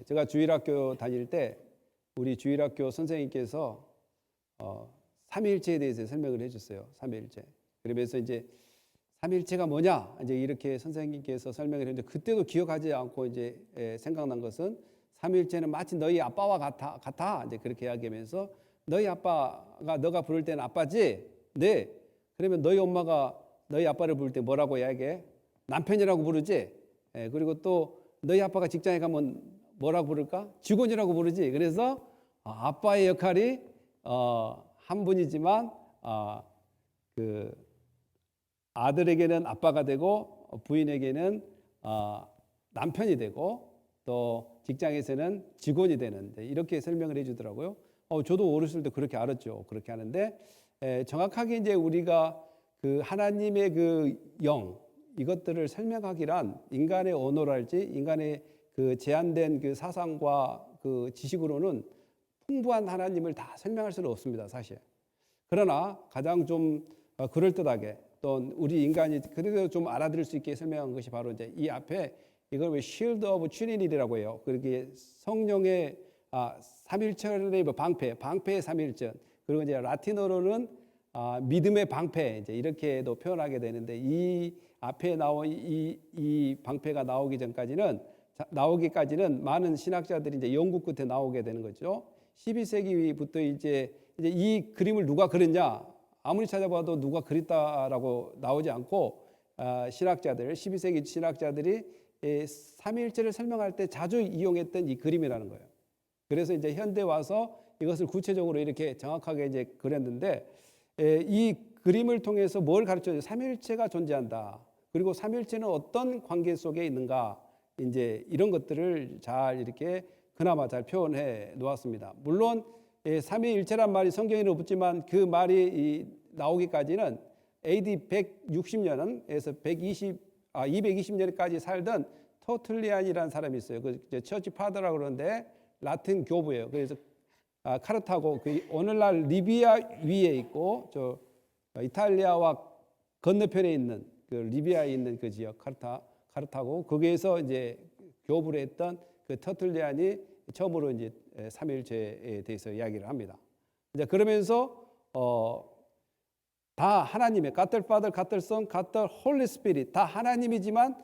제가 주일학교 다닐 때 우리 주일학교 선생님께서 삼위일체에 대해서 설명을 해줬어요. 삼위일체. 그러면서 이제 삼위일체가 뭐냐 이제 이렇게 선생님께서 설명을 했는데 그때도 기억하지 않고 이제 생각난 것은 삼위일체는 마치 너희 아빠와 같아 이제 그렇게 이야기하면서 너희 아빠가 너가 부를 때는 아빠지? 네. 그러면 너희 엄마가 너희 아빠를 부를 때 뭐라고 이야기해? 남편이라고 부르지? 그리고 또 너희 아빠가 직장에 가면 뭐라고 부를까? 직원이라고 부르지. 그래서 아빠의 역할이 한 분이지만 그 아들에게는 아빠가 되고 부인에게는 남편이 되고 또 직장에서는 직원이 되는 이렇게 설명을 해주더라고요. 저도 어렸을 때 그렇게 알았죠. 그렇게 하는데 정확하게 이제 우리가 그 하나님의 그 영 이것들을 설명하기란 인간의 언어랄지 인간의 그 제한된 그 사상과 그 지식으로는 풍부한 하나님을 다 설명할 수는 없습니다, 사실. 그러나 가장 좀 그럴듯하게 또 우리 인간이 그래도 좀 알아들을 수 있게 설명한 것이 바로 이제 이 앞에 이걸 왜 Shield of Trinity라고 해요. 그렇게 성령의 삼일천의 방패의 삼일천. 그리고 이제 라틴어로는 믿음의 방패 이제 이렇게도 표현하게 되는데 이 앞에 나온 이 방패가 나오기까지는 많은 신학자들이 이제 연구 끝에 나오게 되는 거죠. 12세기부터 이제 이 그림을 누가 그렸냐? 아무리 찾아봐도 누가 그렸다라고 나오지 않고 신학자들 12세기 신학자들이 삼위일체를 설명할 때 자주 이용했던 이 그림이라는 거예요. 그래서 이제 현대 와서 이것을 구체적으로 이렇게 정확하게 이제 그렸는데 이 그림을 통해서 뭘 가르쳐요? 삼위일체가 존재한다. 그리고 삼위일체는 어떤 관계 속에 있는가? 이제 이런 것들을 잘 이렇게 그나마 잘 표현해 놓았습니다. 물론 삼위일체란 말이 성경에는 없지만 그 말이 나오기까지는 AD 160년에서 220년까지 살던 터툴리안이라는 사람이 있어요. 그 처치 파더라고 그러는데 라틴 교부예요. 그래서 카르타고 그 오늘날 리비아 위에 있고 저 이탈리아와 건너편에 있는 그 리비아에 있는 그 지역 카르타고 거기에서 이제 교부를 했던 그 터툴리안이 처음으로 이제 삼위일체에 대해서 이야기를 합니다. 이제 그러면서 다 하나님의 God the Father, God the Son, God the Holy Spirit 다 하나님이지만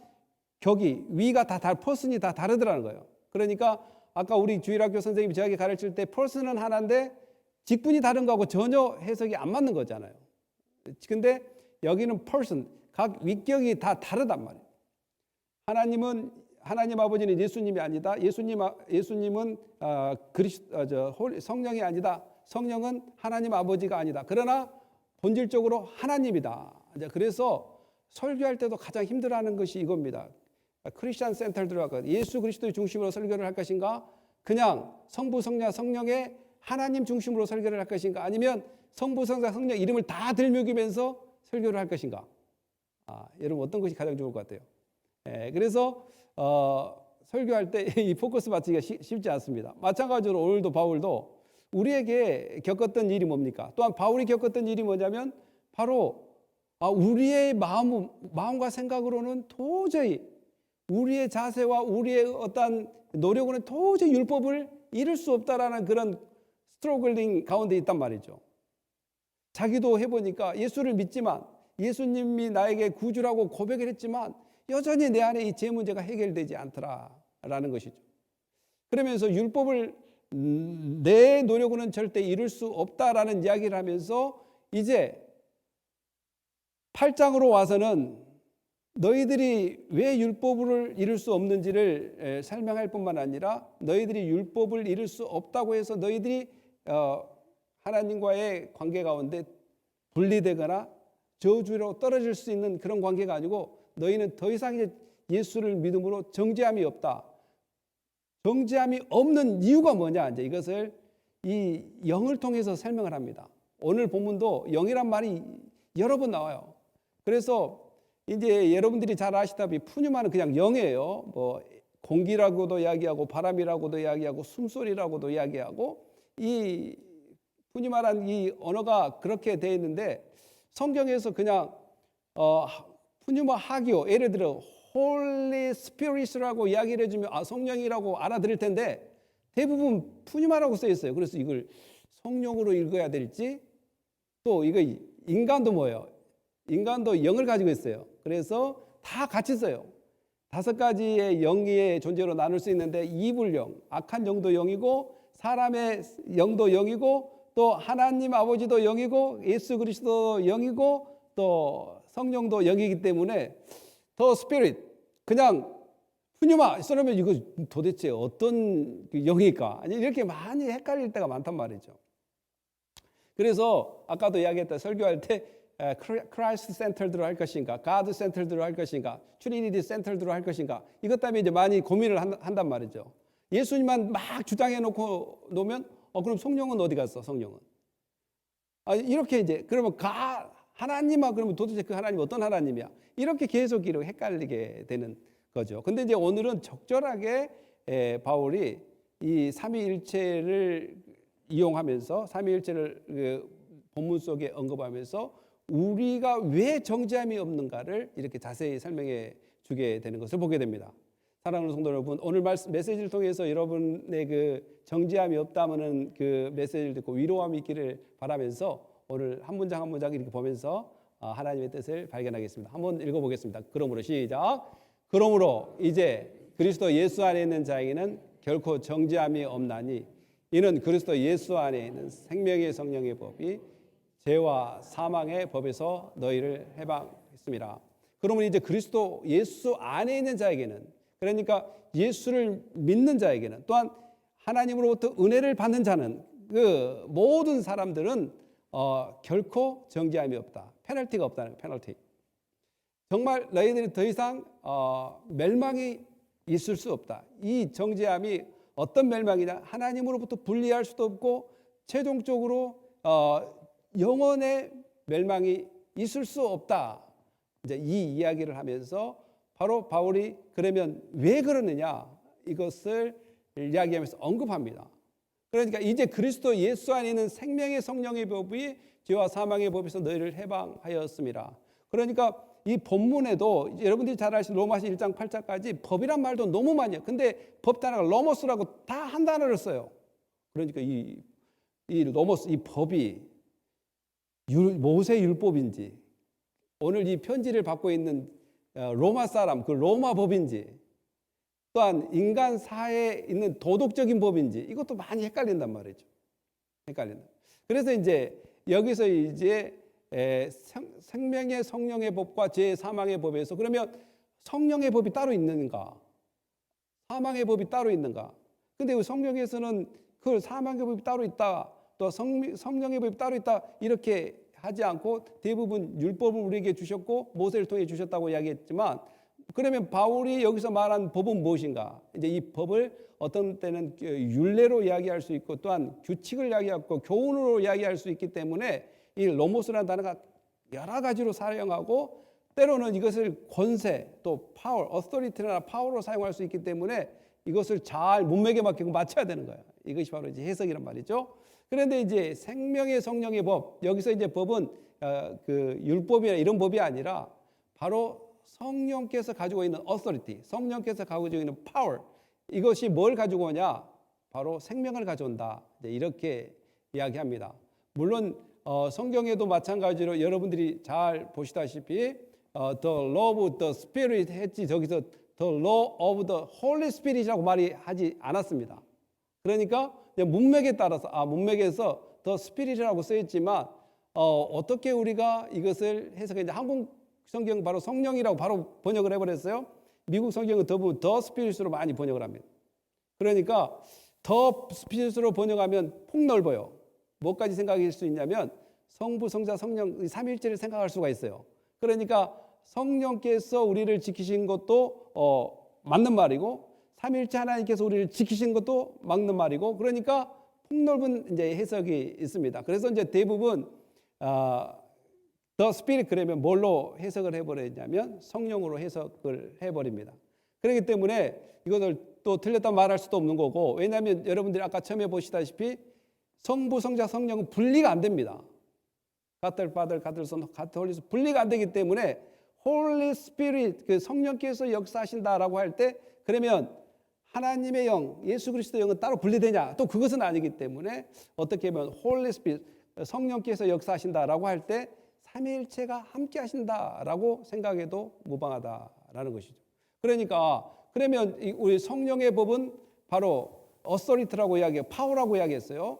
격이 위가 다 퍼슨이 다 다르더라는 거예요. 그러니까 아까 우리 주일학교 선생님이 저에게 가르칠 때 퍼슨은 하나인데 직분이 다른 거하고 전혀 해석이 안 맞는 거잖아요. 근데 여기는 person 각 위격이 다 다르단 말이에요. 하나님 아버지는 예수님이 아니다. 예수님은 성령이 아니다. 성령은 하나님 아버지가 아니다. 그러나 본질적으로 하나님이다. 그래서 설교할 때도 가장 힘들어하는 것이 이겁니다. 크리스천 센터를 들어가고 예수 그리스도의 중심으로 설교를 할 것인가? 그냥 성부, 성자, 성령의 하나님 중심으로 설교를 할 것인가? 아니면 성부, 성자, 성령 이름을 다 들먹이면서 설교를 할 것인가? 여러분 어떤 것이 가장 좋을 것 같아요? 그래서 설교할 때 이 포커스 맞추기가 쉽지 않습니다. 마찬가지로 오늘도 바울도 우리에게 겪었던 일이 뭡니까? 또한 바울이 겪었던 일이 뭐냐면 바로 우리의 마음과 생각으로는 도저히 우리의 자세와 우리의 어떤 노력으로는 도저히 율법을 이룰 수 없다라는 그런 스트러글링 가운데 있단 말이죠. 자기도 해보니까 예수를 믿지만 예수님이 나에게 구주라고 고백을 했지만 여전히 내 안에 이 죄 문제가 해결되지 않더라라는 것이죠. 그러면서 율법을 내 노력으로는 절대 이룰 수 없다라는 이야기를 하면서 이제 8장으로 와서는 너희들이 왜 율법을 이룰 수 없는지를 설명할 뿐만 아니라 너희들이 율법을 이룰 수 없다고 해서 너희들이 하나님과의 관계 가운데 분리되거나 저주로 떨어질 수 있는 그런 관계가 아니고 너희는 더 이상 예수를 믿음으로 정죄함이 없다. 정죄함이 없는 이유가 뭐냐? 이제 이것을 이 영을 통해서 설명을 합니다. 오늘 본문도 영이란 말이 여러 번 나와요. 그래서 이제 여러분들이 잘 아시다시피 푸뉴마는 그냥 영이에요. 뭐 공기라고도 이야기하고 바람이라고도 이야기하고 숨소리라고도 이야기하고 이 푸뉴마란 이 언어가 그렇게 되어 있는데 성경에서 그냥 푸뉴마 하기오 예를 들어 Holy Spirit이라고 이야기를 해주면 성령이라고 알아들을 텐데 대부분 푸뉴마라고 써 있어요. 그래서 이걸 성령으로 읽어야 될지, 또 이거 인간도 뭐예요? 인간도 영을 가지고 있어요. 그래서 다 같이 써요. 5가지의 영의 존재로 나눌 수 있는데 이불 영, 악한 영도 영이고 사람의 영도 영이고 또 하나님 아버지도 영이고 예수 그리스도 영이고 또 성령도 영이기 때문에 더 스피릿, 그냥 푸뉴마 써놓으면 이거 도대체 어떤 영일까? 이렇게 많이 헷갈릴 때가 많단 말이죠. 그래서 아까도 이야기했다, 설교할 때 크라이스트 센터드로 할 것인가, 가드 센터드로 할 것인가, 트리니티 센터드로 할 것인가, 이것 때문에 이제 많이 고민을 한단 말이죠. 예수님만 막 주장해 놓고 놓으면 그럼 성령은 어디 갔어? 성령은 이렇게 이제 그러면 하나님아, 그러면 도대체 그 하나님 어떤 하나님이야? 이렇게 계속 이렇게 헷갈리게 되는 거죠. 근데 이제 오늘은 적절하게 바울이 이 삼위일체를 이용하면서 삼위일체를 본문 속에 언급하면서 우리가 왜 정죄함이 없는가를 이렇게 자세히 설명해 주게 되는 것을 보게 됩니다. 사랑하는 성도 여러분, 오늘 메시지를 통해서 여러분의 그 정죄함이 없다는 그 메시지를 듣고 위로함이 있기를 바라면서 오늘 한 문장 한 문장 이렇게 보면서 하나님의 뜻을 발견하겠습니다. 한번 읽어보겠습니다. 그러므로 시작. 그러므로 이제 그리스도 예수 안에 있는 자에게는 결코 정죄함이 없나니 이는 그리스도 예수 안에 있는 생명의 성령의 법이 죄와 사망의 법에서 너희를 해방했습니다. 그러면 이제 그리스도 예수 안에 있는 자에게는, 그러니까 예수를 믿는 자에게는, 또한 하나님으로부터 은혜를 받는 자는, 그 모든 사람들은 결코 정죄함이 없다. 페널티가 없다는 페널티. 정말 너희들이 더 이상 멸망이 있을 수 없다. 이 정죄함이 어떤 멸망이냐? 하나님으로부터 분리할 수도 없고 최종적으로 영원의 멸망이 있을 수 없다. 이제 이 이야기를 하면서 바로 바울이 그러면 왜 그러느냐? 이것을 이야기하면서 언급합니다. 그러니까 이제 그리스도 예수 안에 있는 생명의 성령의 법이 죄와 사망의 법에서 너희를 해방하였습니다. 그러니까 이 본문에도 여러분들이 잘 아시는 로마서 1장 8절까지 법이란 말도 너무 많이 해요. 근데 법 단어가 로모스라고 다 한 단어를 써요. 그러니까 이 로모스, 이 법이 모세 율법인지, 오늘 이 편지를 받고 있는 로마 사람, 그 로마 법인지, 또한 인간 사회에 있는 도덕적인 법인지, 이것도 많이 헷갈린단 말이죠. 헷갈린다. 그래서 이제 여기서 이제 생명의 성령의 법과 죄 사망의 법에서 그러면 성령의 법이 따로 있는가? 사망의 법이 따로 있는가? 근데 성령에서는 그 사망의 법이 따로 있다, 또 성령의 법이 따로 있다, 이렇게 하지 않고 대부분 율법을 우리에게 주셨고 모세를 통해 주셨다고 이야기했지만, 그러면 바울이 여기서 말한 법은 무엇인가? 이제 이 법을 어떤 때는 율례로 이야기할 수 있고 또한 규칙을 이야기하고 교훈으로 이야기할 수 있기 때문에 이 로모스라는 단어가 여러 가지로 사용하고 때로는 이것을 권세, 또 파워, 어토리티나 파워로 사용할 수 있기 때문에 이것을 잘 문맥에 맡기고 맞춰야 되는 거예요. 이것이 바로 이제 해석이란 말이죠. 그런데 이제 생명의 성령의 법, 여기서 이제 법은 그 율법이나 이런 법이 아니라 바로 성령께서 가지고 있는 authority, 성령께서 가지고 있는 power, 이것이 뭘 가지고 오냐? 바로 생명을 가져온다. 이렇게 이야기합니다. 물론 성경에도 마찬가지로 여러분들이 잘 보시다시피 the law of the spirit 했지, 저기서 the law of the Holy Spirit이라고 말이 하지 않았습니다. 그러니까 문맥에 따라서 문맥에서 the Spirit이라고 쓰였지만 어떻게 우리가 이것을 해석했냐? 한국 성경 바로 성령이라고 바로 번역을 해버렸어요. 미국 성경은 더 스피릿으로 많이 번역을 합니다. 그러니까 더 스피릿으로 번역하면 폭넓어요. 뭐까지 생각할 수 있냐면 성부, 성자, 성령 삼위일체를 생각할 수가 있어요. 그러니까 성령께서 우리를 지키신 것도 맞는 말이고, 삼위일체 하나님께서 우리를 지키신 것도 맞는 말이고, 그러니까 폭넓은 이제 해석이 있습니다. 그래서 이제 대부분 더 스피릿 그러면 뭘로 해석을 해버리냐면 성령으로 해석을 해버립니다. 그렇기 때문에 이것을 또 틀렸다 말할 수도 없는 거고, 왜냐하면 여러분들이 아까 처음에 보시다시피 성부, 성자, 성령은 분리가 안 됩니다. 가톨 파들, 가톨 선, 가톨 홀리 분리가 안 되기 때문에 Holy Spirit, 그 성령께서 역사하신다라고 할 때 그러면 하나님의 영, 예수 그리스도의 영은 따로 분리되냐? 또 그것은 아니기 때문에 어떻게 보면 Holy Spirit, 성령께서 역사하신다라고 할 때 삼위일체가 함께 하신다라고 생각해도 무방하다라는 것이죠. 그러니까 그러면 우리 성령의 법은 바로 authority라고 이야기해요. 파워라고 이야기했어요.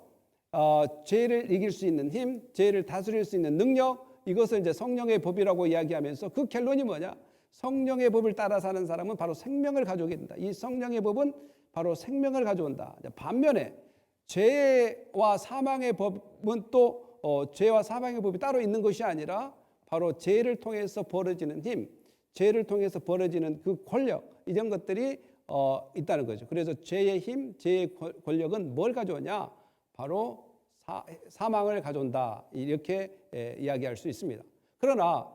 죄를 이길 수 있는 힘, 죄를 다스릴 수 있는 능력, 이것을 이제 성령의 법이라고 이야기하면서 그 결론이 뭐냐? 성령의 법을 따라 사는 사람은 바로 생명을 가져오게 된다. 이 성령의 법은 바로 생명을 가져온다. 반면에 죄와 사망의 법은 또 죄와 사망의 법이 따로 있는 것이 아니라 바로 죄를 통해서 벌어지는 힘, 죄를 통해서 벌어지는 그 권력, 이런 것들이 있다는 거죠. 그래서 죄의 힘, 죄의 권력은 뭘 가져오냐? 바로 사망을 가져온다. 이렇게 이야기할 수 있습니다. 그러나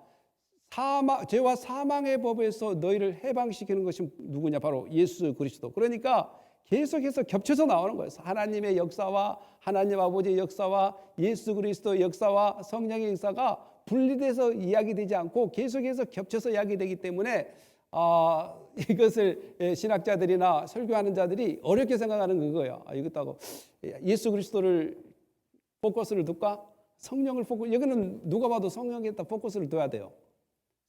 죄와 사망의 법에서 너희를 해방시키는 것이 누구냐? 바로 예수 그리스도. 그러니까 계속해서 겹쳐서 나오는 거예요. 하나님의 역사와 하나님 아버지의 역사와 예수 그리스도의 역사와 성령의 역사가 분리돼서 이야기되지 않고 계속해서 겹쳐서 이야기되기 때문에 이것을 신학자들이나 설교하는 자들이 어렵게 생각하는 그거예요. 이것도 예수 그리스도를 포커스를 둘까? 성령을 포커스. 여기는 누가 봐도 성령에다 포커스를 둬야 돼요.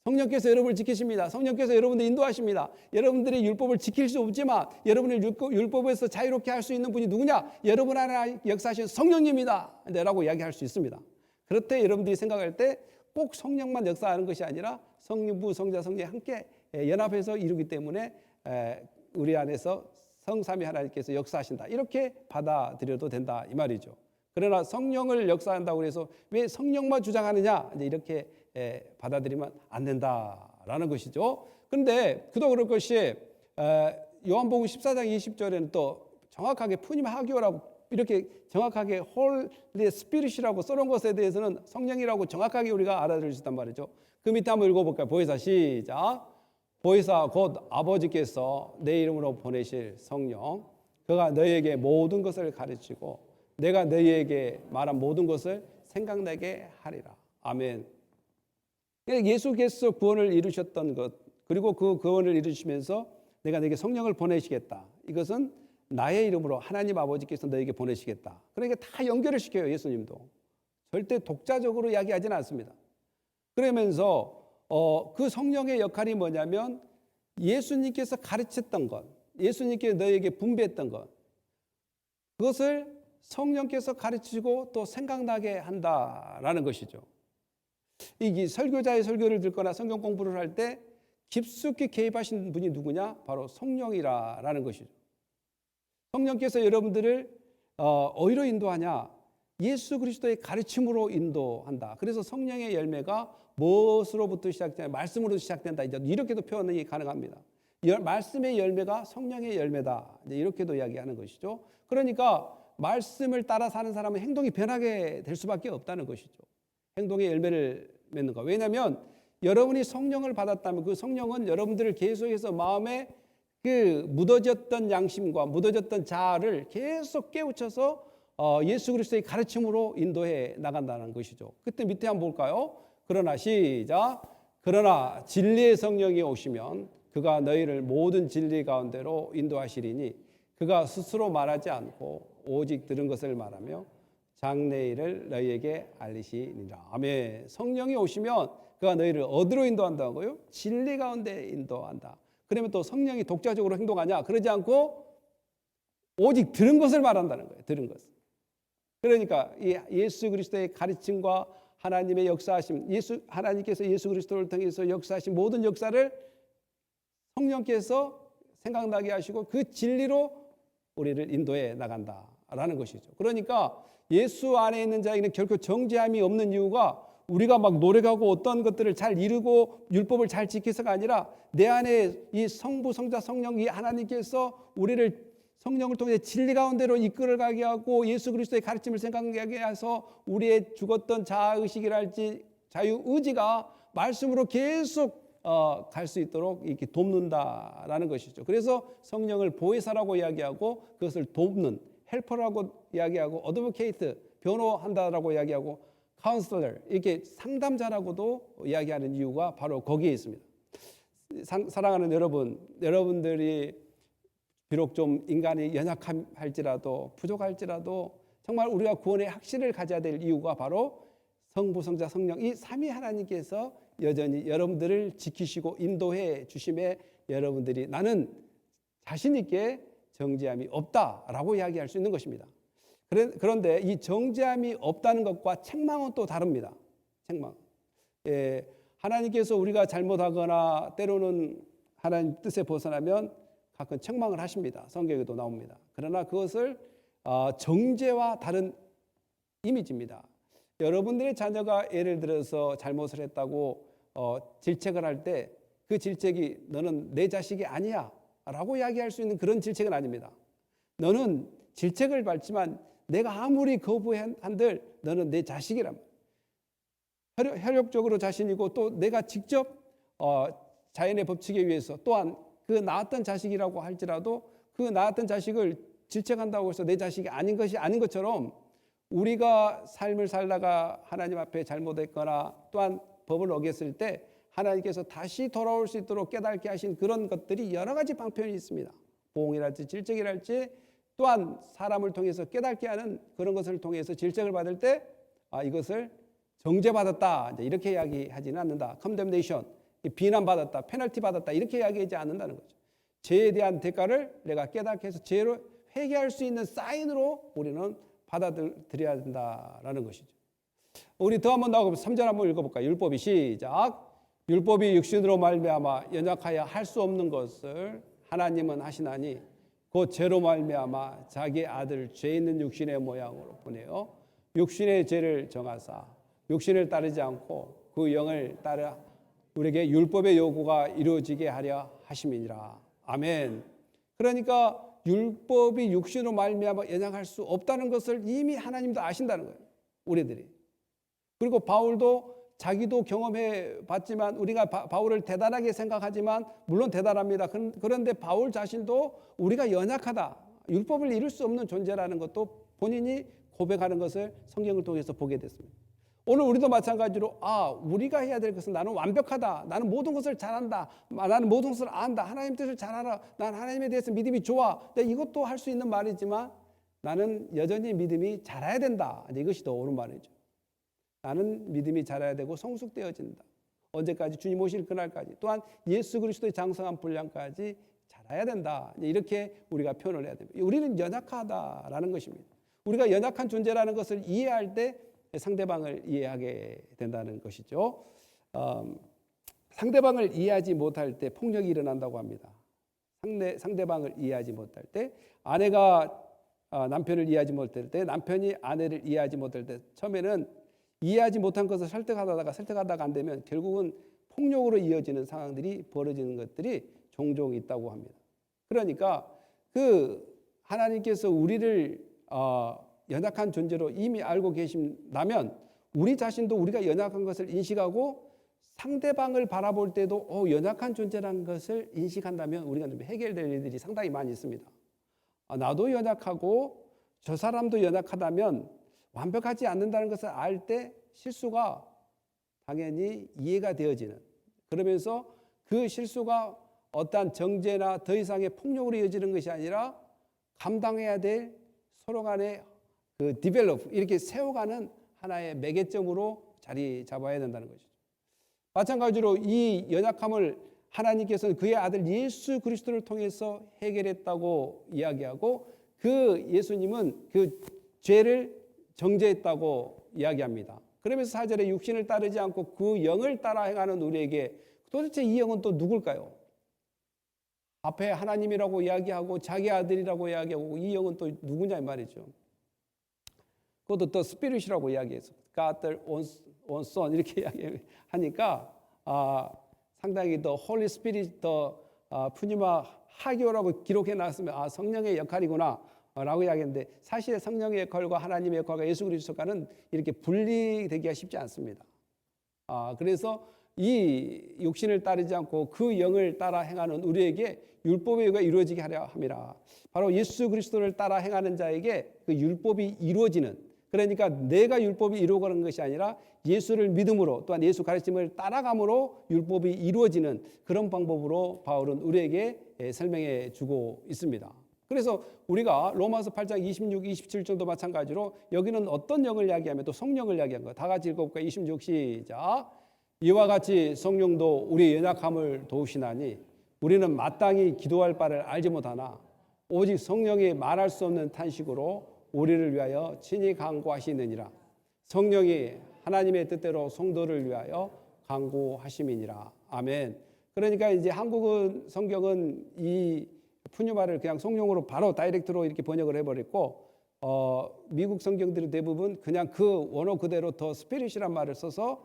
성령께서 여러분을 지키십니다. 성령께서 여러분들 인도하십니다. 여러분들이 율법을 지킬 수 없지만 여러분을 율법에서 자유롭게 할 수 있는 분이 누구냐? 여러분 안에 역사하신 성령님이다 라고 이야기할 수 있습니다. 그렇대 여러분들이 생각할 때 꼭 성령만 역사하는 것이 아니라 성부, 성자, 성령이 함께 연합해서 이루기 때문에 우리 안에서 성삼위 하나님께서 역사하신다. 이렇게 받아들여도 된다 이 말이죠. 그러나 성령을 역사한다고 해서 왜 성령만 주장하느냐? 이렇게 받아들이면 안 된다라는 것이죠. 그런데 그도 그럴 것이 요한복음 14장 20절에는 또 정확하게 푸니마하기오라고 이렇게 정확하게 홀리 스피릿이라고 써놓은 것에 대해서는 성령이라고 정확하게 우리가 알아들을 수 있단 말이죠. 그 밑에 한번 읽어볼까요? 보혜사 시작. 보혜사 곧 아버지께서 내 이름으로 보내실 성령, 그가 너희에게 모든 것을 가르치고 내가 너희에게 말한 모든 것을 생각나게 하리라. 아멘. 예수께서 구원을 이루셨던 것, 그리고 그 구원을 이루시면서 내가 너에게 성령을 보내시겠다. 이것은 나의 이름으로 하나님 아버지께서 너에게 보내시겠다. 그러니까 다 연결을 시켜요. 예수님도 절대 독자적으로 이야기하지는 않습니다. 그러면서 그 성령의 역할이 뭐냐면 예수님께서 가르쳤던 것, 예수님께서 너에게 분배했던 것, 그것을 성령께서 가르치고 또 생각나게 한다라는 것이죠. 이 설교자의 설교를 듣거나 성경 공부를 할 때 깊숙이 개입하신 분이 누구냐? 바로 성령이라는 것이죠. 성령께서 여러분들을 어디로 인도하냐? 예수 그리스도의 가르침으로 인도한다. 그래서 성령의 열매가 무엇으로부터 시작되냐? 말씀으로 시작된다. 이렇게도 표현이 가능합니다. 말씀의 열매가 성령의 열매다. 이렇게도 이야기하는 것이죠. 그러니까 말씀을 따라 사는 사람은 행동이 변하게 될 수밖에 없다는 것이죠. 행동의 열매를 맺는 것. 왜냐하면 여러분이 성령을 받았다면 그 성령은 여러분들을 계속해서 마음에 그 묻어졌던 양심과 묻어졌던 자아를 계속 깨우쳐서 예수 그리스도의 가르침으로 인도해 나간다는 것이죠. 그때 밑에 한번 볼까요? 그러나 시작. 그러나 진리의 성령이 오시면 그가 너희를 모든 진리 가운데로 인도하시리니 그가 스스로 말하지 않고 오직 들은 것을 말하며 장래일을 너희에게 알리시니라. 아멘. 성령이 오시면 그가 너희를 어디로 인도한다고요? 진리 가운데 인도한다. 그러면 또 성령이 독자적으로 행동하냐? 그러지 않고 오직 들은 것을 말한다는 거예요. 들은 것을. 그러니까 이 예수 그리스도의 가르침과 하나님의 역사하심, 하나님께서 예수 그리스도를 통해서 역사하신 모든 역사를 성령께서 생각나게 하시고 그 진리로 우리를 인도해 나간다라는 것이죠. 그러니까 예수 안에 있는 자에게는 결코 정죄함이 없는 이유가 우리가 막 노력하고 어떤 것들을 잘 이루고 율법을 잘 지켜서가 아니라 내 안에 이 성부, 성자, 성령, 이 하나님께서 우리를 성령을 통해 진리 가운데로 이끌어가게 하고 예수 그리스도의 가르침을 생각하게 해서 우리의 죽었던 자아의식이랄지 자유의지가 말씀으로 계속 갈 수 있도록 이렇게 돕는다라는 것이죠. 그래서 성령을 보혜사라고 이야기하고 그것을 돕는 헬퍼라고 이야기하고 어드보케이트, 변호한다라고 이야기하고 카운슬러, 이렇게 상담자라고도 이야기하는 이유가 바로 거기에 있습니다. 사랑하는 여러분, 여러분들이 비록 좀 인간이 연약할지라도 부족할지라도 정말 우리가 구원의 확신을 가져야 될 이유가 바로 성부, 성자, 성령 이 삼위 하나님께서 여전히 여러분들을 지키시고 인도해 주심에 여러분들이 나는 자신 있게 정죄함이 없다라고 이야기할 수 있는 것입니다. 그런데 이 정죄함이 없다는 것과 책망은 또 다릅니다. 책망. 하나님께서 우리가 잘못하거나 때로는 하나님 뜻에 벗어나면 가끔 책망을 하십니다. 성경에도 나옵니다. 그러나 그것을 정죄와 다른 이미지입니다. 여러분들의 자녀가 예를 들어서 잘못을 했다고 질책을 할 때 그 질책이 너는 내 자식이 아니야 라고 이야기할 수 있는 그런 질책은 아닙니다. 너는 질책을 받지만 내가 아무리 거부한들 너는 내 자식이란 말이야. 혈육적으로 자신이고 또 내가 직접 자연의 법칙에 의해서 또한 그 낳았던 자식이라고 할지라도 그 낳았던 자식을 질책한다고 해서 내 자식이 아닌 것이 아닌 것처럼 우리가 삶을 살다가 하나님 앞에 잘못했거나 또한 법을 어겼을 때 하나님께서 다시 돌아올 수 있도록 깨닫게 하신 그런 것들이 여러 가지 방편이 있습니다. 보응이랄지 질책이랄지 또한 사람을 통해서 깨닫게 하는 그런 것을 통해서 질책을 받을 때 이것을 정죄받았다 이렇게 이야기하지는 않는다. condemnation, 비난받았다, 페널티 받았다 이렇게 이야기하지 않는다는 거죠. 죄에 대한 대가를 내가 깨닫게 해서 죄로 회개할 수 있는 사인으로 우리는 받아들여야 된다라는 것이죠. 우리 더 한번 나오고 3절 한번 읽어볼까요? 율법이 시작. 율법이 육신으로 말미암아 연약하여 할 수 없는 것을 하나님은 하시나니 곧 죄로 말미암아 자기 아들 죄 있는 육신의 모양으로 보내어 육신의 죄를 정하사 육신을 따르지 않고 그 영을 따라 우리에게 율법의 요구가 이루어지게 하려 하심이니라. 아멘. 그러니까 율법이 육신으로 말미암아 연약할 수 없다는 것을 이미 하나님도 아신다는 거예요. 우리들이. 그리고 바울도 자기도 경험해 봤지만 우리가 바울을 대단하게 생각하지만 물론 대단합니다. 그런데 바울 자신도 우리가 연약하다. 율법을 이룰 수 없는 존재라는 것도 본인이 고백하는 것을 성경을 통해서 보게 됐습니다. 오늘 우리도 마찬가지로 우리가 해야 될 것은 나는 완벽하다. 나는 모든 것을 잘한다. 나는 모든 것을 안다. 하나님 뜻을 잘 알아. 난 하나님에 대해서 믿음이 좋아. 이것도 할 수 있는 말이지만 나는 여전히 믿음이 자라야 된다. 이것이 더 옳은 말이죠. 나는 믿음이 자라야 되고 성숙되어진다. 언제까지? 주님 오실 그날까지. 또한 예수 그리스도의 장성한 분량까지 자라야 된다. 이렇게 우리가 표현을 해야 됩니다. 우리는 연약하다라는 것입니다. 우리가 연약한 존재라는 것을 이해할 때 상대방을 이해하게 된다는 것이죠. 상대방을 이해하지 못할 때 폭력이 일어난다고 합니다. 상대방을 이해하지 못할 때 아내가 남편을 이해하지 못할 때 남편이 아내를 이해하지 못할 때 처음에는 이해하지 못한 것을 설득하다가 안 되면 결국은 폭력으로 이어지는 상황들이 벌어지는 것들이 종종 있다고 합니다. 그러니까 하나님께서 우리를 연약한 존재로 이미 알고 계신다면 우리 자신도 우리가 연약한 것을 인식하고 상대방을 바라볼 때도 연약한 존재라는 것을 인식한다면 우리가 좀 해결될 일들이 상당히 많이 있습니다. 나도 연약하고 저 사람도 연약하다면 완벽하지 않는다는 것을 알 때 실수가 당연히 이해가 되어지는, 그러면서 그 실수가 어떠한 정죄나 더 이상의 폭력으로 이어지는 것이 아니라 감당해야 될 서로 간의 디벨롭, 이렇게 세워가는 하나의 매개점으로 자리 잡아야 된다는 것이죠. 마찬가지로 이 연약함을 하나님께서는 그의 아들 예수 그리스도를 통해서 해결했다고 이야기하고 그 예수님은 그 죄를 정죄했다고 이야기합니다. 그러면서 4절에 육신을 따르지 않고 그 영을 따라 행하는 우리에게 도대체 이 영은 또 누굴까요? 앞에 하나님이라고 이야기하고 자기 아들이라고 이야기하고 이 영은 또 누구냐 이 말이죠. 그것도 더 스피릿이라고 이야기해서 God the one son 이렇게 이야기하니까 상당히 더 홀리 스피릿 더 푸니마 하교라고 기록해 놨으면 성령의 역할이구나 라고 이야기했는데 사실 성령의 역할과 하나님의 역할과 예수 그리스도과는 이렇게 분리되기가 쉽지 않습니다. 그래서 이 육신을 따르지 않고 그 영을 따라 행하는 우리에게 율법의 의가 이루어지게 하려 함이라. 바로 예수 그리스도를 따라 행하는 자에게 그 율법이 이루어지는, 그러니까 내가 율법이 이루어가는 것이 아니라 예수를 믿음으로 또한 예수 가르침을 따라감으로 율법이 이루어지는 그런 방법으로 바울은 우리에게 설명해 주고 있습니다. 그래서 우리가 로마서 8장 26, 27절도 마찬가지로 여기는 어떤 영을 이야기하면 또 성령을 이야기한 거 다 같이 읽어볼까요? 26 시작. 이와 같이 성령도 우리의 연약함을 도우시나니 우리는 마땅히 기도할 바를 알지 못하나 오직 성령이 말할 수 없는 탄식으로 우리를 위하여 친히 간구하시느니라. 성령이 하나님의 뜻대로 성도를 위하여 간구하심이니라. 아멘. 그러니까 이제 한국은 성경은 이 푸뉴마를 그냥 성령으로 바로 다이렉트로 이렇게 번역을 해버렸고 미국 성경들은 대부분 그냥 그 원어 그대로 더 스피릿이란 말을 써서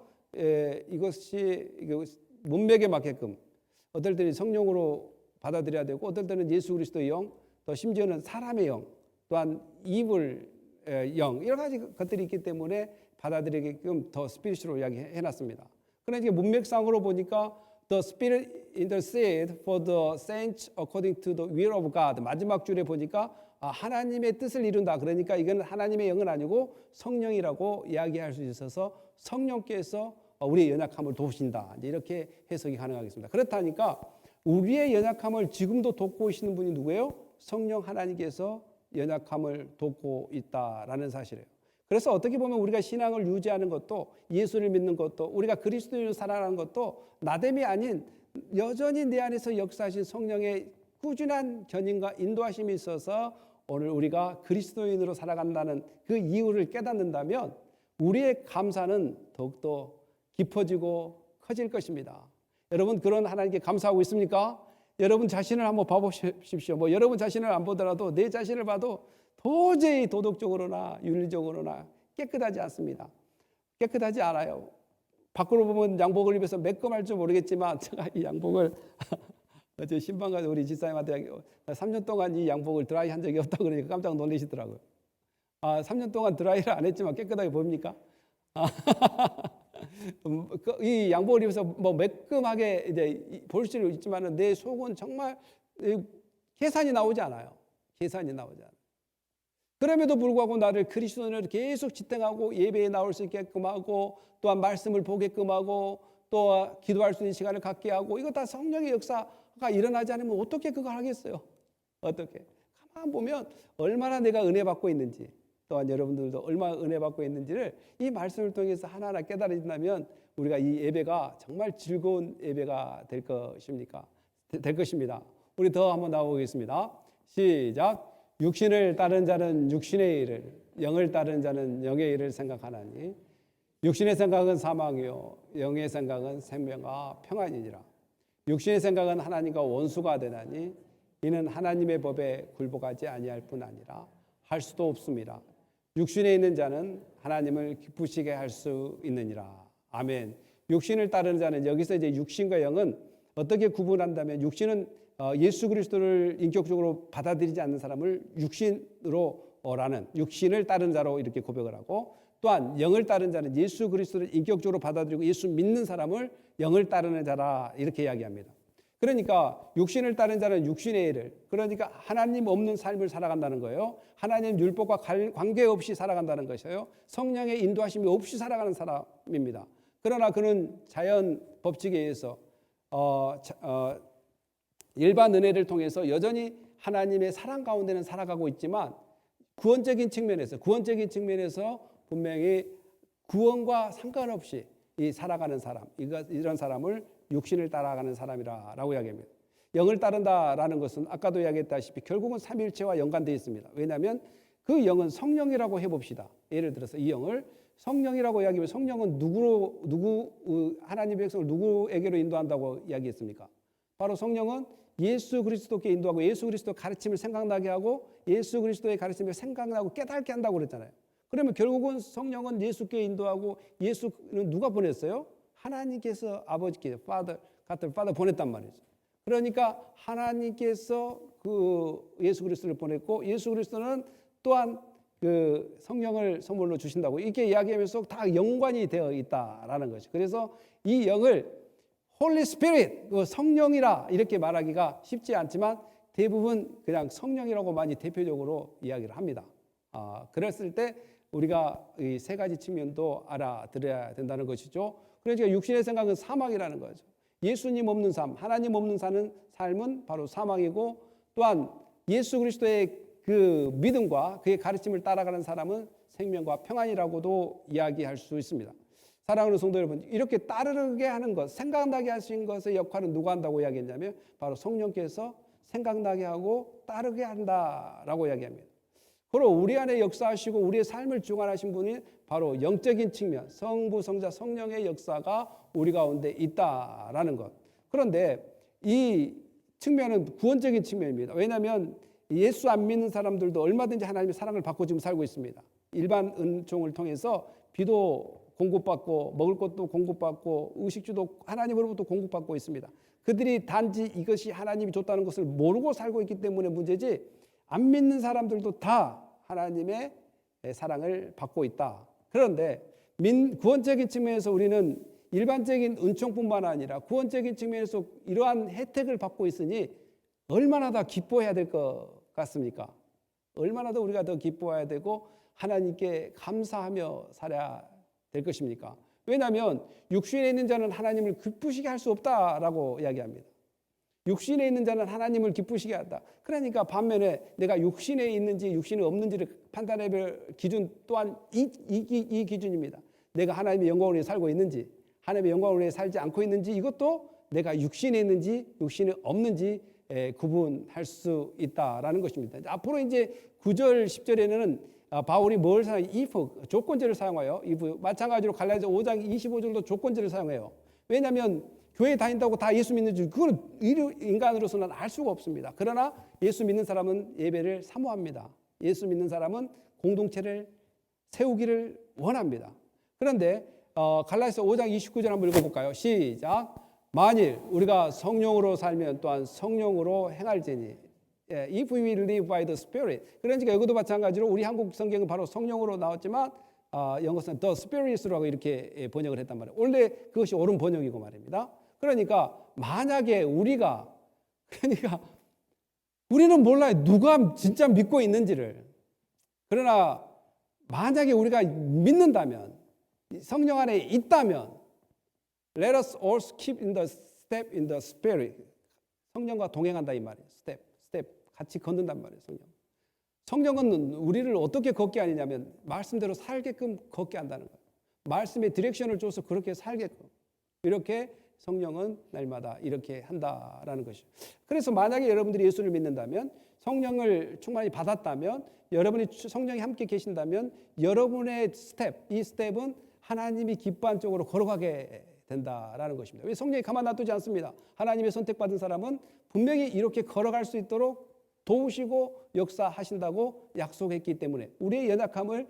이것이 문맥에 맞게끔 어떨 때는 성령으로 받아들여야 되고 어떨 때는 예수 그리스도의 영, 또 심지어는 사람의 영, 또한 이불 영 여러 가지 것들이 있기 때문에 받아들이게끔 더 스피릿으로 이야기해놨습니다. 그러니까 문맥상으로 보니까 The Spirit intercede for the saints according to the will of God. 마지막 줄에 보니까 하나님의 뜻을 이룬다. 그러니까 이건 하나님의 영은 아니고 성령이라고 이야기할 수 있어서 성령께서 우리의 연약함을 도우신다. 이렇게 해석이 가능하겠습니다. 그렇다니까 우리의 연약함을 지금도 돕고 계시는 분이 누구예요? 성령 하나님께서 연약함을 돕고 있다라는 사실이에요. 그래서 어떻게 보면 우리가 신앙을 유지하는 것도 예수를 믿는 것도 우리가 그리스도인으로 살아가는 것도 나됨이 아닌 여전히 내 안에서 역사하신 성령의 꾸준한 견인과 인도하심이 있어서 오늘 우리가 그리스도인으로 살아간다는 그 이유를 깨닫는다면 우리의 감사는 더욱더 깊어지고 커질 것입니다. 여러분 그런 하나님께 감사하고 있습니까? 여러분 자신을 한번 봐보십시오. 뭐 여러분 자신을 안 보더라도 내 자신을 봐도 도저히 도덕적으로나 윤리적으로나 깨끗하지 않습니다. 깨끗하지 않아요. 밖으로 보면 양복을 입어서 매끈할 줄 모르겠지만 제가 이 양복을 어제 신방 가서 우리 집사님한테 3년 동안 이 양복을 드라이 한 적이 없다고 그러니까 깜짝 놀라시더라고요. 3년 동안 드라이를 안 했지만 깨끗하게 보입니까? 이 양복을 입어서 뭐 매끈하게 이제 볼 수 있지만은 내 속은 정말 계산이 나오지 않아요. 계산이 나오지 않아요. 그럼에도 불구하고 나를 그리스도인으로 계속 지탱하고 예배에 나올 수 있게끔 하고 또한 말씀을 보게끔 하고 또 기도할 수 있는 시간을 갖게 하고 이거 다 성령의 역사가 일어나지 않으면 어떻게 그걸 하겠어요? 어떻게? 가만 보면 얼마나 내가 은혜 받고 있는지 또한 여러분들도 얼마나 은혜 받고 있는지를 이 말씀을 통해서 하나하나 깨달아진다면 우리가 이 예배가 정말 즐거운 예배가 될 것입니다. 우리 더 한번 나오겠습니다. 시작. 육신을 따른 자는 육신의 일을, 영을 따른 자는 영의 일을 생각하나니 육신의 생각은 사망이요 영의 생각은 생명과 평안이니라. 육신의 생각은 하나님과 원수가 되나니 이는 하나님의 법에 굴복하지 아니할 뿐 아니라 할 수도 없습니다. 육신에 있는 자는 하나님을 기쁘시게 할 수 있느니라. 아멘. 육신을 따르는 자는 여기서 이제 육신과 영은 어떻게 구분한다면 육신은 예수 그리스도를 인격적으로 받아들이지 않는 사람을 육신으로라는 육신을 따른 자로 이렇게 고백을 하고 또한 영을 따른 자는 예수 그리스도를 인격적으로 받아들이고 예수 믿는 사람을 영을 따르는 자라 이렇게 이야기합니다. 그러니까 육신을 따른 자는 육신의 일을 그러니까 하나님 없는 삶을 살아간다는 거예요. 하나님 율법과 관계없이 살아간다는 것이에요. 성령의 인도하심이 없이 살아가는 사람입니다. 그러나 그는 자연 법칙에 의해서 일반 은혜를 통해서 여전히 하나님의 사랑 가운데는 살아가고 있지만 구원적인 측면에서 분명히 구원과 상관없이 이 살아가는 사람, 이런 사람을 육신을 따라가는 사람이라고 이야기합니다. 영을 따른다라는 것은 아까도 이야기했다시피 결국은 삼위일체와 연관되어 있습니다. 왜냐하면 그 영은 성령이라고 해봅시다. 예를 들어서 이 영을 성령이라고 이야기하면 성령은 하나님의 백성을 누구에게로 인도한다고 이야기했습니까? 바로 성령은 예수 그리스도께 인도하고 예수 그리스도 가르침을 생각나게 하고 예수 그리스도의 가르침을 생각나고 깨닫게 한다고 그랬잖아요. 그러면 결국은 성령은 예수께 인도하고 예수는 누가 보냈어요? 하나님께서 아버지께 Father 보냈단 말이죠. 그러니까 하나님께서 그 예수 그리스도를 보냈고 예수 그리스도는 또한 그 성령을 선물로 주신다고 이렇게 이야기하면서 다 연관이 되어 있다라는 거죠. 그래서 이 영을 Holy Spirit, 성령이라 이렇게 말하기가 쉽지 않지만 대부분 그냥 성령이라고 많이 대표적으로 이야기를 합니다. 그랬을 때 우리가 이 세 가지 측면도 알아들어야 된다는 것이죠. 그러니까 육신의 생각은 사망이라는 거죠. 예수님 없는 삶, 하나님 없는 삶은 바로 사망이고, 또한 예수 그리스도의 그 믿음과 그의 가르침을 따라가는 사람은 생명과 평안이라고도 이야기할 수 있습니다. 사랑하는 성도 여러분, 이렇게 따르게 하는 것, 생각나게 하신 것의 역할은 누가 한다고 이야기했냐면 바로 성령께서 생각나게 하고 따르게 한다라고 이야기합니다. 그리고 우리 안에 역사하시고 우리의 삶을 주관하신 분이 바로 영적인 측면, 성부, 성자, 성령의 역사가 우리 가운데 있다라는 것. 그런데 이 측면은 구원적인 측면입니다. 왜냐하면 예수 안 믿는 사람들도 얼마든지 하나님의 사랑을 받고 지금 살고 있습니다. 일반 은총을 통해서 비도 공급받고 먹을 것도 공급받고 의식주도 하나님으로부터 공급받고 있습니다. 그들이 단지 이것이 하나님이 줬다는 것을 모르고 살고 있기 때문에 문제지, 안 믿는 사람들도 다 하나님의 사랑을 받고 있다. 그런데 구원적인 측면에서 우리는 일반적인 은총뿐만 아니라 구원적인 측면에서 이러한 혜택을 받고 있으니 얼마나 더 기뻐해야 될 것 같습니까? 얼마나 더 우리가 더 기뻐해야 되고 하나님께 감사하며 살아야 될 것입니까? 왜냐하면 육신에 있는 자는 하나님을 기쁘시게 할 수 없다라고 이야기합니다. 육신에 있는 자는 하나님을 기쁘시게 한다. 그러니까 반면에 내가 육신에 있는지 육신에 없는지를 판단해야 할 기준 또한 이 기준입니다. 내가 하나님의 영광을 위해 살고 있는지, 하나님의 영광을 위해 살지 않고 있는지, 이것도 내가 육신에 있는지 육신에 없는지 구분할 수 있다라는 것입니다. 앞으로 이제 9절 10절에는 바울이 뭘 사용해요? if, 조건제를 사용해요. if. 마찬가지로 갈라디아서 5장 25절도 조건제를 사용해요. 왜냐하면 교회 다닌다고 다 예수 믿는지 그건 인간으로서는 알 수가 없습니다. 그러나 예수 믿는 사람은 예배를 사모합니다. 예수 믿는 사람은 공동체를 세우기를 원합니다. 그런데 갈라디아서 5장 29절 한번 읽어볼까요? 시작. 만일 우리가 성령으로 살면 또한 성령으로 행할지니. If we live by the Spirit. 그러니까 여기도 마찬가지로 우리 한국 성경은 바로 성령으로 나왔지만 영어에서는 the Spirit라고 이렇게 번역을 했단 말이에요. 원래 그것이 옳은 번역이고 말입니다. 그러니까 만약에 우리가 우리는 몰라요. 누가 진짜 믿고 있는지를. 그러나 만약에 우리가 믿는다면, 성령 안에 있다면 let us also keep in the step in the Spirit. 성령과 동행한다 이 말이에요. step 같이 걷는단 말이에요. 성령은 우리를 어떻게 걷게 하느냐면 말씀대로 살게끔 걷게 한다는 거예요. 말씀의 디렉션을 줘서 그렇게 살게끔. 이렇게 성령은 날마다 이렇게 한다라는 것이죠. 그래서 만약에 여러분들이 예수를 믿는다면, 성령을 충만히 받았다면, 여러분이 성령이 함께 계신다면 여러분의 이 스텝은 하나님이 기뻐한 쪽으로 걸어가게 된다라는 것입니다. 왜 성령이 가만 놔두지 않습니다. 하나님의 선택받은 사람은 분명히 이렇게 걸어갈 수 있도록 도우시고 역사하신다고 약속했기 때문에, 우리의 연약함을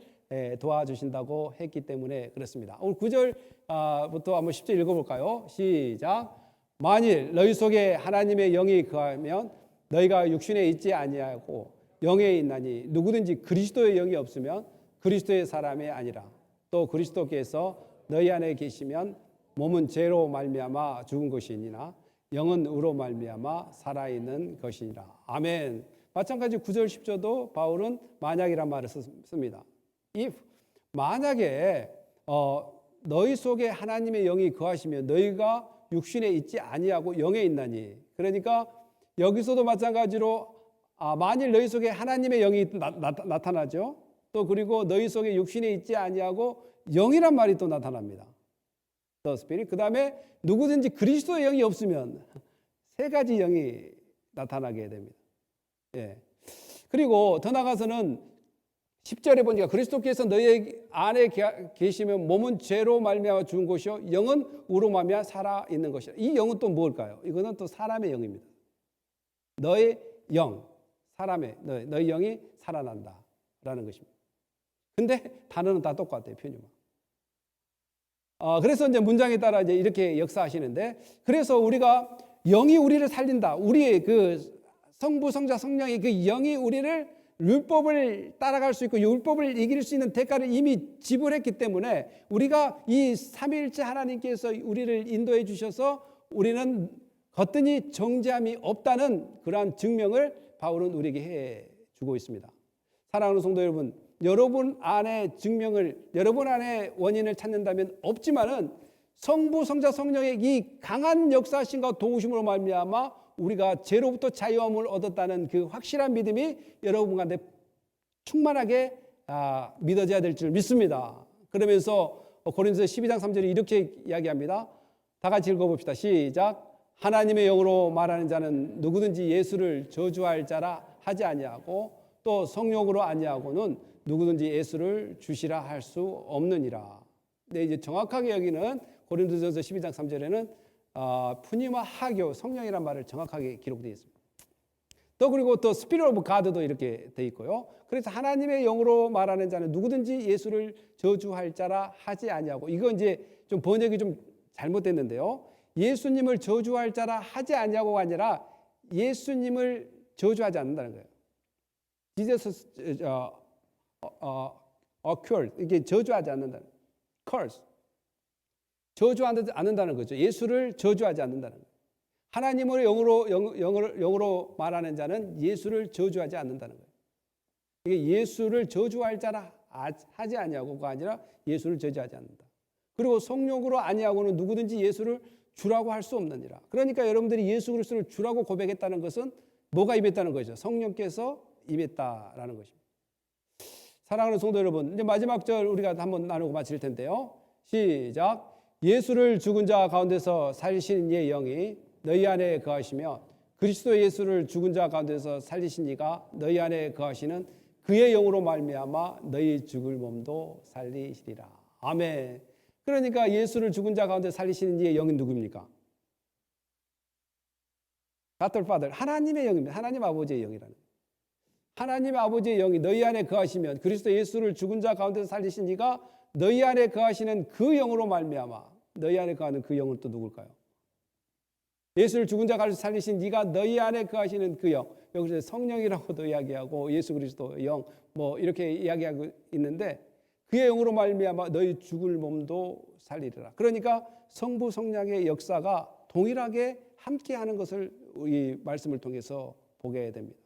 도와주신다고 했기 때문에 그렇습니다. 오늘 9절부터 한번 10절 읽어볼까요? 시작. 만일 너희 속에 하나님의 영이 거하면 너희가 육신에 있지 아니하고 영에 있나니, 누구든지 그리스도의 영이 없으면 그리스도의 사람이 아니라. 또 그리스도께서 너희 안에 계시면 몸은 죄로 말미암아 죽은 것이니나 영은 의로 말미암아 살아있는 것이니라. 아멘. 마찬가지 9절 10절도 바울은 만약이란 말을 씁니다. if, 만약에 너희 속에 하나님의 영이 거하시면 너희가 육신에 있지 아니하고 영에 있나니. 그러니까 여기서도 마찬가지로 만일 너희 속에 하나님의 영이 나타나죠. 또 그리고 너희 속에 육신에 있지 아니하고 영이란 말이 또 나타납니다. The Spirit. 그 다음에 누구든지 그리스도의 영이 없으면 세 가지 영이 나타나게 됩니다. 예. 그리고 더 나아가서는 10절에 보니까 그리스도께서 너희 안에 계시면 몸은 죄로 말미암아 죽은 것이요 영은 의로 말미암아 살아 있는 것이라. 이 영은 또 뭘까요? 이거는 또 사람의 영입니다. 너의 영, 사람의 너희 영이 살아난다라는 것입니다. 근데 단어는 다 똑같아요, 표현만. 그래서 이제 문장에 따라 이제 이렇게 역사하시는데, 그래서 우리가 영이 우리를 살린다. 우리의 그 성부, 성자, 성령의 그 영이 우리를 율법을 따라갈 수 있고 율법을 이길 수 있는 대가를 이미 지불했기 때문에 우리가 이 삼위일체 하나님께서 우리를 인도해 주셔서 우리는 거뜬히 정죄함이 없다는 그러한 증명을 바울은 우리에게 해 주고 있습니다. 사랑하는 성도 여러분, 여러분 안에 증명을, 여러분 안에 원인을 찾는다면 없지만은 성부, 성자, 성령의 이 강한 역사하심과 도우심으로 말미암아 우리가 죄로부터 자유함을 얻었다는 그 확실한 믿음이 여러분 가운데 충만하게 믿어져야 될 줄 믿습니다. 그러면서 고린도서 12장 3절에 이렇게 이야기합니다. 다 같이 읽어봅시다. 시작. 하나님의 영으로 말하는 자는 누구든지 예수를 저주할 자라 하지 아니하고 또 성령으로 아니하고는 누구든지 예수를 주시라 할 수 없느니라. 근데 이제 정확하게 여기는 고린도전서 12장 3절에는 푸니마 하교 성령이란 말을 정확하게 기록되어 있습니다. 또 그리고 또 스피릿 오브 가드도 이렇게 돼 있고요. 그래서 하나님의 영으로 말하는 자는 누구든지 예수를 저주할 자라 하지 아니하고, 이거 이제 좀 번역이 좀 잘못됐는데요. 예수님을 저주할 자라 하지 아니하고가 아니라 예수님을 저주하지 않는다는 거예요. Jesus occurred, 이게 저주하지 않는다는, curse, 저주하지 않는다는 거죠. 예수를 저주하지 않는다는 거예요. 하나님을 영으로 말하는 자는 예수를 저주하지 않는다는 거예요. 이게 예수를 저주할 자라 하지 아니하고가 아니라 예수를 저주하지 않는다. 그리고 성령으로 아니하고는 누구든지 예수를 주라고 할 수 없느니라. 그러니까 여러분들이 예수 그리스도를 주라고 고백했다는 것은 뭐가 임했다는 거죠? 성령께서 임했다라는 것입니다. 사랑하는 성도 여러분, 이제 마지막 절 우리가 한번 나누고 마칠 텐데요. 시작. 예수를 죽은 자 가운데서 살리신 이의 영이 너희 안에 거하시며 그리스도 예수를 죽은 자 가운데서 살리신 이가 너희 안에 거하시는 그의 영으로 말미암아 너희 죽을 몸도 살리시리라. 아멘. 그러니까 예수를 죽은 자 가운데 살리시는 이의 영은 누굽니까? God the Father, 하나님의 영입니다. 하나님 아버지의 영이라는. 하나님 아버지의 영이 너희 안에 거하시면 그리스도 예수를 죽은 자 가운데서 살리신 이가 너희 안에 거하시는 그 영으로 말미암아, 너희 안에 거하는 그 영은 또 누굴까요? 예수를 죽은 자 가운데서 살리신 이가 너희 안에 거하시는 그 영, 여기서 성령이라고도 이야기하고 예수 그리스도 영 뭐 이렇게 이야기하고 있는데, 그의 영으로 말미암아 너희 죽을 몸도 살리리라. 그러니까 성부 성령의 역사가 동일하게 함께하는 것을 이 말씀을 통해서 보게 됩니다.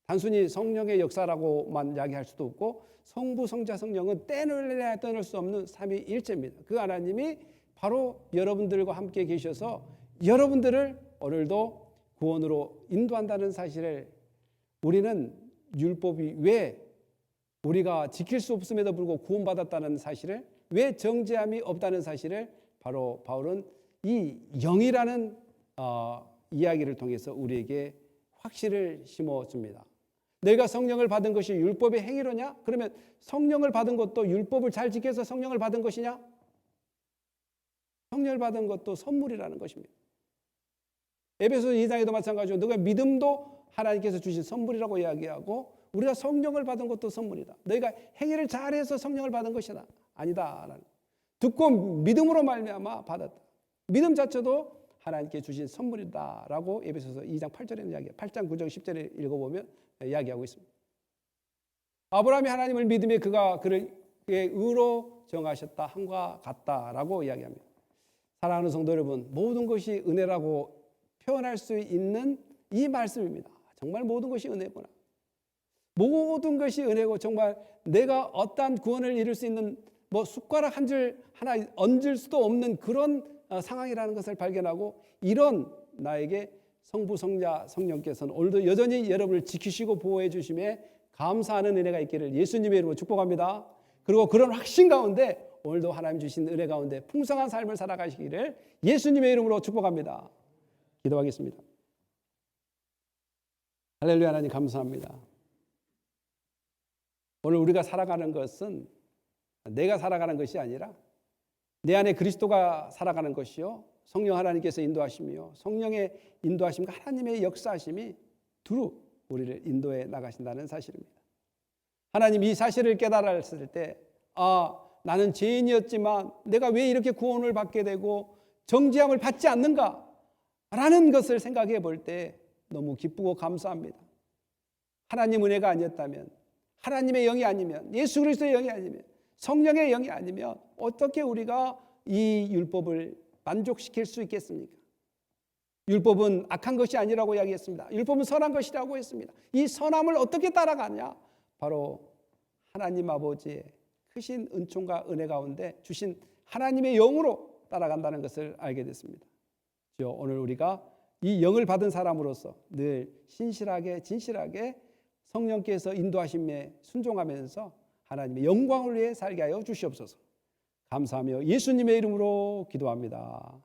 단순히 성령의 역사라고만 이야기할 수도 없고 성부 성자 성령은 떼내야 떼낼 수 없는 삼위일체입니다. 그 하나님이 바로 여러분들과 함께 계셔서 여러분들을 오늘도 구원으로 인도한다는 사실을, 우리는 율법이 왜 우리가 지킬 수 없음에도 불구하고 구원받았다는 사실을, 왜 정죄함이 없다는 사실을 바로 바울은 이 영이라는 이야기를 통해서 우리에게 확신을 심어줍니다. 내가 성령을 받은 것이 율법의 행위로냐? 그러면 성령을 받은 것도 율법을 잘 지켜서 성령을 받은 것이냐? 성령을 받은 것도 선물이라는 것입니다. 에베소서 2장에도 마찬가지로 너가 믿음도 하나님께서 주신 선물이라고 이야기하고, 우리가 성령을 받은 것도 선물이다. 너희가 행위를 잘해서 성령을 받은 것이다. 아니다. 듣고 믿음으로 말미암아 받았다. 믿음 자체도 하나님께 주신 선물이다라고 에베소서 2장 8절에 이야기해요. 8장 9절 10절에 읽어보면 이야기하고 있습니다. 아브라함이 하나님을 믿음에 그가 그를 그의 의로 정하셨다 함과 같다라고 이야기합니다. 사랑하는 성도 여러분, 모든 것이 은혜라고 표현할 수 있는 이 말씀입니다. 정말 모든 것이 은혜구나. 모든 것이 은혜고, 정말 내가 어떠한 구원을 이룰 수 있는 뭐 숟가락 한 줄 하나 얹을 수도 없는 그런 상황이라는 것을 발견하고, 이런 나에게 성부 성자 성령께서는 오늘도 여전히 여러분을 지키시고 보호해 주심에 감사하는 은혜가 있기를 예수님의 이름으로 축복합니다. 그리고 그런 확신 가운데 오늘도 하나님 주신 은혜 가운데 풍성한 삶을 살아가시기를 예수님의 이름으로 축복합니다. 기도하겠습니다. 할렐루야. 하나님 감사합니다. 오늘 우리가 살아가는 것은 내가 살아가는 것이 아니라 내 안에 그리스도가 살아가는 것이요, 성령 하나님께서 인도하시며 성령의 인도하심과 하나님의 역사하심이 두루 우리를 인도해 나가신다는 사실입니다. 하나님, 이 사실을 깨달았을 때 나는 죄인이었지만 내가 왜 이렇게 구원을 받게 되고 정죄함을 받지 않는가 라는 것을 생각해 볼 때 너무 기쁘고 감사합니다. 하나님 은혜가 아니었다면, 하나님의 영이 아니면, 예수 그리스도의 영이 아니면, 성령의 영이 아니면 어떻게 우리가 이 율법을 만족시킬 수 있겠습니까? 율법은 악한 것이 아니라고 이야기했습니다. 율법은 선한 것이라고 했습니다. 이 선함을 어떻게 따라가냐? 바로 하나님 아버지의 크신 은총과 은혜 가운데 주신 하나님의 영으로 따라간다는 것을 알게 됐습니다. 주여, 오늘 우리가 이 영을 받은 사람으로서 늘 신실하게 진실하게 성령께서 인도하심에 순종하면서 하나님의 영광을 위해 살게 하여 주시옵소서. 감사하며 예수님의 이름으로 기도합니다.